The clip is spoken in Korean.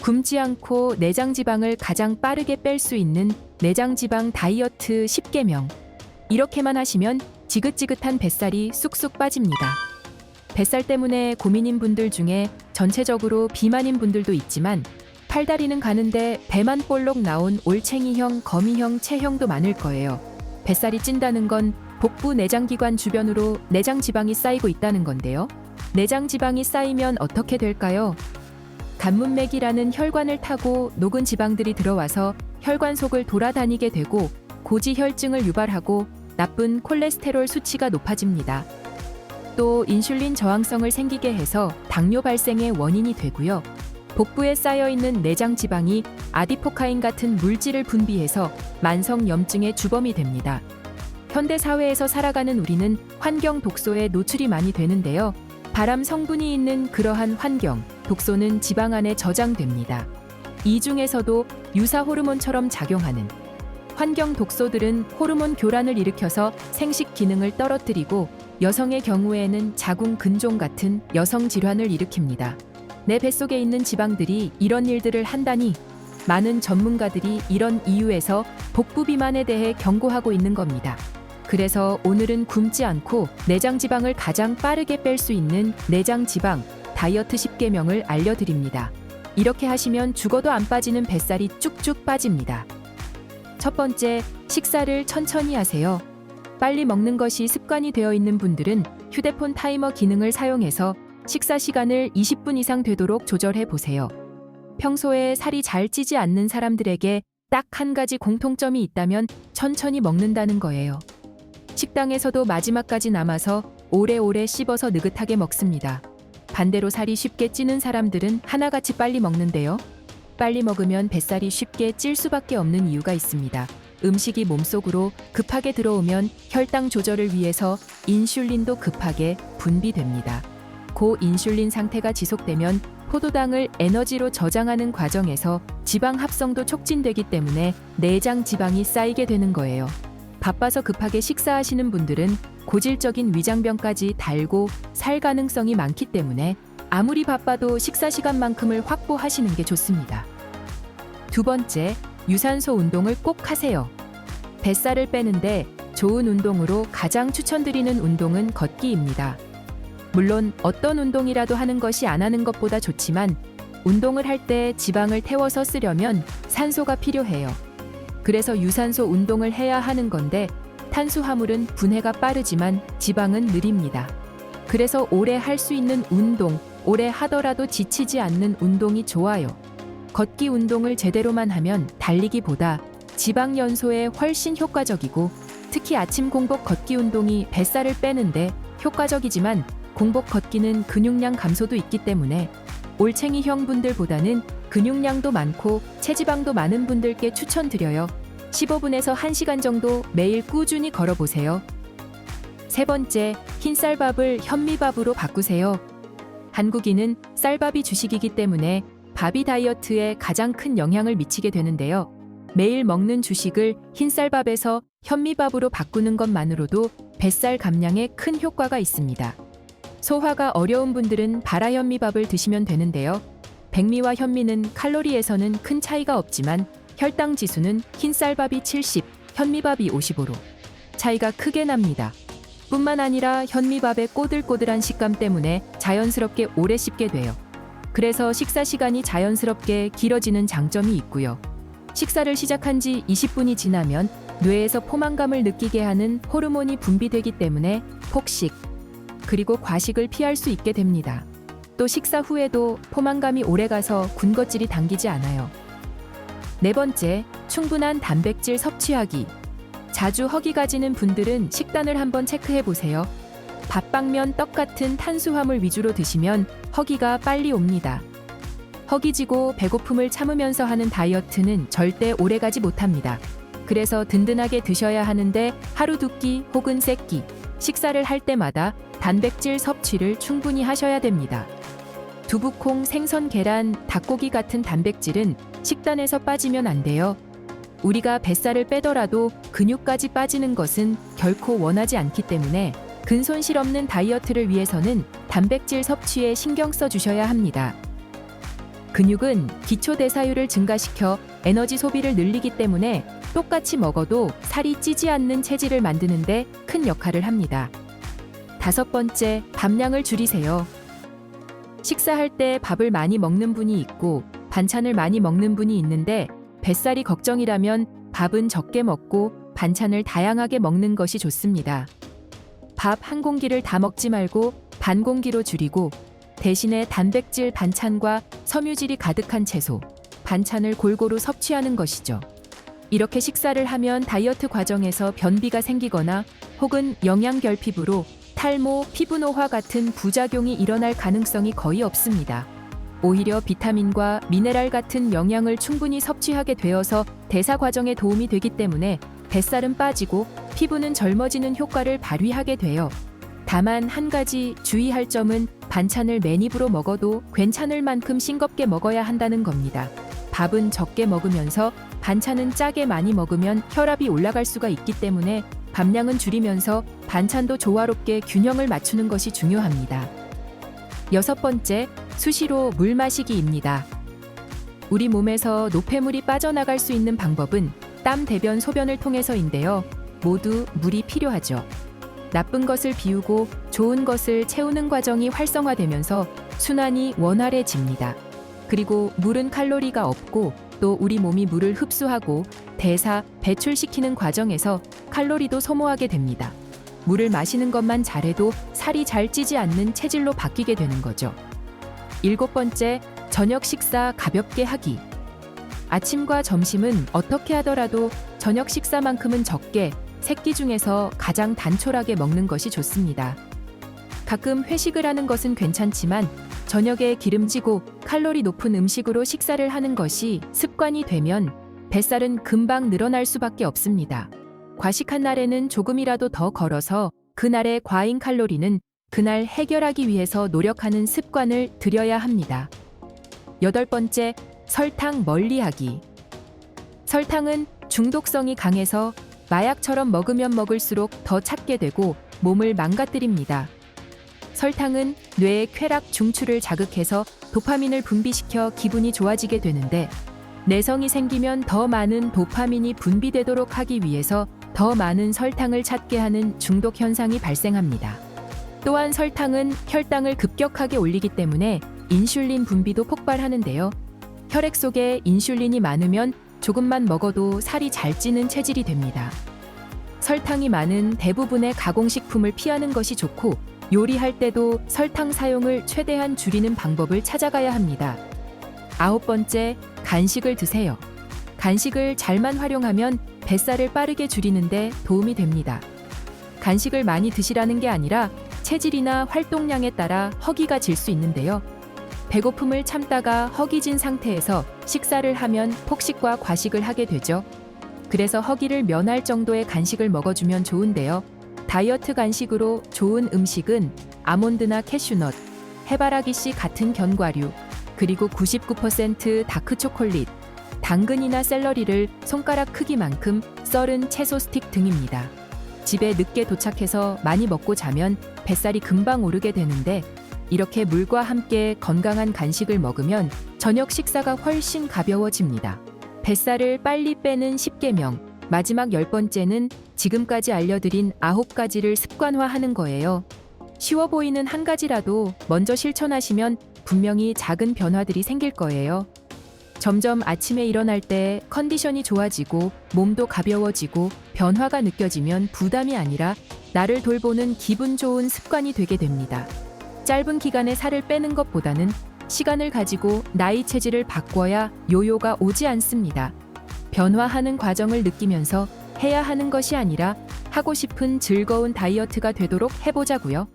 굶지 않고 내장 지방을 가장 빠르게 뺄 수 있는 내장 지방 다이어트 10계명. 이렇게만 하시면 지긋지긋한 뱃살이 쑥쑥 빠집니다. 뱃살 때문에 고민인 분들 중에 전체적으로 비만인 분들도 있지만 팔다리는 가는데 배만 볼록 나온 올챙이형, 거미형, 체형도 많을 거예요. 뱃살이 찐다는 건 복부 내장기관 주변으로 내장 지방이 쌓이고 있다는 건데요. 내장 지방이 쌓이면 어떻게 될까요? 간문맥이라는 혈관을 타고 녹은 지방들이 들어와서 혈관 속을 돌아다니게 되고 고지혈증을 유발하고 나쁜 콜레스테롤 수치가 높아집니다. 또 인슐린 저항성을 생기게 해서 당뇨 발생의 원인이 되고요. 복부에 쌓여있는 내장 지방이 아디포카인 같은 물질을 분비해서 만성 염증의 주범이 됩니다. 현대 사회에서 살아가는 우리는 환경 독소에 노출이 많이 되는데요. 발암 성분이 있는 그러한 환경, 독소는 지방 안에 저장됩니다. 이 중에서도 유사 호르몬처럼 작용하는 환경 독소들은 호르몬 교란을 일으켜서 생식 기능을 떨어뜨리고 여성의 경우에는 자궁 근종 같은 여성 질환을 일으킵니다. 내 뱃속에 있는 지방들이 이런 일들을 한다니 많은 전문가들이 이런 이유에서 복부 비만에 대해 경고하고 있는 겁니다. 그래서 오늘은 굶지 않고 내장 지방을 가장 빠르게 뺄 수 있는 내장 지방 다이어트 10계명을 알려드립니다. 이렇게 하시면 죽어도 안 빠지는 뱃살이 쭉쭉 빠집니다. 첫 번째, 식사를 천천히 하세요. 빨리 먹는 것이 습관이 되어 있는 분들은 휴대폰 타이머 기능을 사용해서 식사 시간을 20분 이상 되도록 조절해 보세요. 평소에 살이 잘 찌지 않는 사람들에게 딱 한 가지 공통점이 있다면 천천히 먹는다는 거예요. 식당에서도 마지막까지 남아서 오래오래 씹어서 느긋하게 먹습니다. 반대로 살이 쉽게 찌는 사람들은 하나같이 빨리 먹는데요. 빨리 먹으면 뱃살이 쉽게 찔 수밖에 없는 이유가 있습니다. 음식이 몸속으로 급하게 들어오면 혈당 조절을 위해서 인슐린도 급하게 분비됩니다. 고인슐린 상태가 지속되면 포도당을 에너지로 저장하는 과정에서 지방 합성도 촉진되기 때문에 내장 지방이 쌓이게 되는 거예요. 바빠서 급하게 식사하시는 분들은 고질적인 위장병까지 달고 살 가능성이 많기 때문에 아무리 바빠도 식사 시간만큼을 확보하시는 게 좋습니다. 두 번째, 유산소 운동을 꼭 하세요. 뱃살을 빼는데 좋은 운동으로 가장 추천드리는 운동은 걷기입니다. 물론 어떤 운동이라도 하는 것이 안 하는 것보다 좋지만 운동을 할 때 지방을 태워서 쓰려면 산소가 필요해요. 그래서 유산소 운동을 해야 하는 건데 탄수화물은 분해가 빠르지만 지방은 느립니다. 그래서 오래 할 수 있는 운동, 오래 하더라도 지치지 않는 운동이 좋아요. 걷기 운동을 제대로만 하면 달리기보다 지방 연소에 훨씬 효과적이고 특히 아침 공복 걷기 운동이 뱃살을 빼는데 효과적이지만 공복 걷기는 근육량 감소도 있기 때문에 올챙이형 분들보다는 근육량도 많고 체지방도 많은 분들께 추천드려요. 15분에서 1시간 정도 매일 꾸준히 걸어보세요. 세 번째, 흰쌀밥을 현미밥으로 바꾸세요. 한국인은 쌀밥이 주식이기 때문에 밥이 다이어트에 가장 큰 영향을 미치게 되는데요. 매일 먹는 주식을 흰쌀밥에서 현미밥으로 바꾸는 것만으로도 뱃살 감량에 큰 효과가 있습니다. 소화가 어려운 분들은 발화현미밥을 드시면 되는데요. 백미와 현미는 칼로리에서는 큰 차이가 없지만 혈당 지수는 흰쌀밥이 70, 현미밥이 55로 차이가 크게 납니다. 뿐만 아니라 현미밥의 꼬들꼬들한 식감 때문에 자연스럽게 오래 씹게 돼요. 그래서 식사 시간이 자연스럽게 길어지는 장점이 있고요. 식사를 시작한 지 20분이 지나면 뇌에서 포만감을 느끼게 하는 호르몬이 분비되기 때문에 폭식, 그리고 과식을 피할 수 있게 됩니다. 또 식사 후에도 포만감이 오래가서 군것질이 당기지 않아요. 네 번째, 충분한 단백질 섭취하기. 자주 허기가 지는 분들은 식단을 한번 체크해 보세요. 밥빵면 떡 같은 탄수화물 위주로 드시면 허기가 빨리 옵니다. 허기지고 배고픔을 참으면서 하는 다이어트는 절대 오래가지 못합니다. 그래서 든든하게 드셔야 하는데 하루 두 끼 혹은 세 끼 식사를 할 때마다 단백질 섭취를 충분히 하셔야 됩니다. 두부, 콩, 생선, 계란, 닭고기 같은 단백질은 식단에서 빠지면 안 돼요. 우리가 뱃살을 빼더라도 근육까지 빠지는 것은 결코 원하지 않기 때문에 근손실 없는 다이어트를 위해서는 단백질 섭취에 신경 써 주셔야 합니다. 근육은 기초 대사율을 증가시켜 에너지 소비를 늘리기 때문에 똑같이 먹어도 살이 찌지 않는 체질을 만드는데 큰 역할을 합니다. 5번째, 밥량을 줄이세요. 식사할 때 밥을 많이 먹는 분이 있고 반찬을 많이 먹는 분이 있는데 뱃살이 걱정이라면 밥은 적게 먹고 반찬을 다양하게 먹는 것이 좋습니다. 밥 한 공기를 다 먹지 말고 반 공기로 줄이고 대신에 단백질 반찬과 섬유질이 가득한 채소, 반찬을 골고루 섭취하는 것이죠. 이렇게 식사를 하면 다이어트 과정에서 변비가 생기거나 혹은 영양결핍으로 탈모, 피부노화 같은 부작용이 일어날 가능성이 거의 없습니다. 오히려 비타민과 미네랄 같은 영양을 충분히 섭취하게 되어서 대사 과정에 도움이 되기 때문에 뱃살은 빠지고 피부는 젊어지는 효과를 발휘하게 돼요. 다만 한 가지 주의할 점은 반찬을 맨입으로 먹어도 괜찮을 만큼 싱겁게 먹어야 한다는 겁니다. 밥은 적게 먹으면서 반찬은 짜게 많이 먹으면 혈압이 올라갈 수가 있기 때문에 밥량은 줄이면서 반찬도 조화롭게 균형을 맞추는 것이 중요합니다. 6번째, 수시로 물 마시기입니다. 우리 몸에서 노폐물이 빠져나갈 수 있는 방법은 땀, 대변, 소변을 통해서인데요. 모두 물이 필요하죠. 나쁜 것을 비우고 좋은 것을 채우는 과정이 활성화되면서 순환이 원활해집니다. 그리고 물은 칼로리가 없고 또 우리 몸이 물을 흡수하고 대사, 배출시키는 과정에서 칼로리도 소모하게 됩니다. 물을 마시는 것만 잘해도 살이 잘 찌지 않는 체질로 바뀌게 되는 거죠. 7번째, 저녁 식사 가볍게 하기. 아침과 점심은 어떻게 하더라도 저녁 식사만큼은 적게 세 끼 중에서 가장 단촐하게 먹는 것이 좋습니다. 가끔 회식을 하는 것은 괜찮지만 저녁에 기름지고 칼로리 높은 음식으로 식사를 하는 것이 습관이 되면 뱃살은 금방 늘어날 수밖에 없습니다. 과식한 날에는 조금이라도 더 걸어서 그날의 과잉 칼로리는 그날 해결하기 위해서 노력하는 습관을 들여야 합니다. 8번째, 설탕 멀리하기. 설탕은 중독성이 강해서 마약처럼 먹으면 먹을수록 더 찾게 되고 몸을 망가뜨립니다. 설탕은 뇌의 쾌락 중추를 자극해서 도파민을 분비시켜 기분이 좋아지게 되는데 내성이 생기면 더 많은 도파민이 분비되도록 하기 위해서 더 많은 설탕을 찾게 하는 중독 현상이 발생합니다. 또한 설탕은 혈당을 급격하게 올리기 때문에 인슐린 분비도 폭발하는데요. 혈액 속에 인슐린이 많으면 조금만 먹어도 살이 잘 찌는 체질이 됩니다. 설탕이 많은 대부분의 가공식품을 피하는 것이 좋고 요리할 때도 설탕 사용을 최대한 줄이는 방법을 찾아가야 합니다. 9번째, 간식을 드세요. 간식을 잘만 활용하면 뱃살을 빠르게 줄이는데 도움이 됩니다. 간식을 많이 드시라는 게 아니라 체질이나 활동량에 따라 허기가 질 수 있는데요. 배고픔을 참다가 허기진 상태에서 식사를 하면 폭식과 과식을 하게 되죠. 그래서 허기를 면할 정도의 간식을 먹어주면 좋은데요. 다이어트 간식으로 좋은 음식은 아몬드나 캐슈넛, 해바라기씨 같은 견과류, 그리고 99% 다크초콜릿, 당근이나 샐러리를 손가락 크기만큼 썰은 채소 스틱 등입니다. 집에 늦게 도착해서 많이 먹고 자면 뱃살이 금방 오르게 되는데 이렇게 물과 함께 건강한 간식을 먹으면 저녁 식사가 훨씬 가벼워집니다. 뱃살을 빨리 빼는 10계명, 마지막 10번째는 지금까지 알려드린 9가지를 습관화하는 거예요. 쉬워 보이는 한 가지라도 먼저 실천하시면 분명히 작은 변화들이 생길 거예요. 점점 아침에 일어날 때 컨디션이 좋아지고 몸도 가벼워지고 변화가 느껴지면 부담이 아니라 나를 돌보는 기분 좋은 습관이 되게 됩니다. 짧은 기간에 살을 빼는 것보다는 시간을 가지고 나의 체질을 바꿔야 요요가 오지 않습니다. 변화하는 과정을 느끼면서 해야 하는 것이 아니라 하고 싶은 즐거운 다이어트가 되도록 해보자고요.